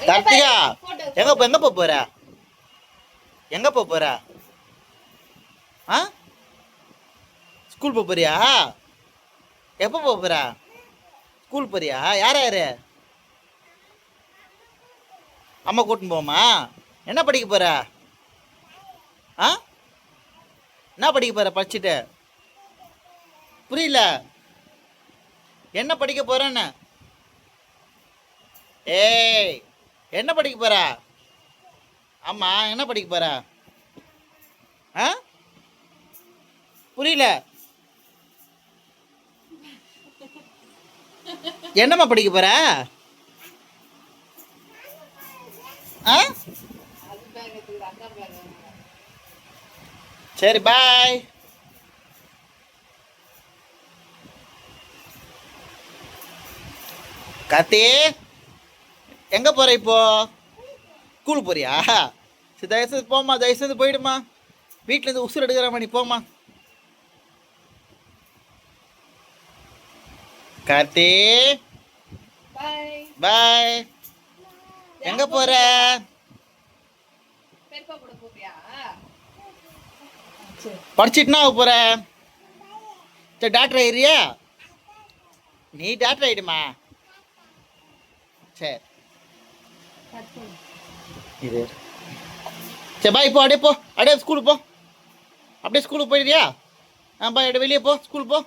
கார்த்திகா எங்க போற எங்க போற ஆ ஸ்கூல் போறியா எப்போ போற ஸ்கூல் போறியா யார் யாரு அம்மா கூட்டின்னு போமா என்ன படிக்க போற ஆ என்ன படிக்க போற படிச்சுட்டு புரியல என்ன படிக்க போறேன்னு ஏய் என்ன படிக்க போற ஆமா என்ன படிக்க போற ஆ புரியல என்னம்மா படிக்க போற ஆ சரி பாய் கார்த்தி எங்க போற இப்போ ஸ்கூல் போறியா சரி தயவுசெய்து போம்மா தயவுசெய்து போயிடுமா வீட்டில் இருந்து உசுர் எடுக்கிற மணி போம்மா கார்த்தி பாய் எங்க போற படிச்சிட்டுனா போற சரி டாக்டர் ஆயிரியா நீ டாக்டர் ஆயிடுமா சரி இது சரி பாய் போ அப்படியே ஸ்கூலுக்கு போ அப்படியே ஸ்கூலுக்கு போயிடுறியா ஆ பாய் அப்படியே வெளியே போ ஸ்கூல் போ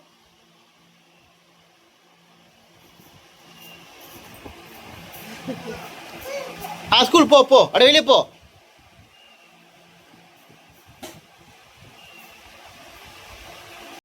ஸ்கூல் போ அப்படியே வெளியே போ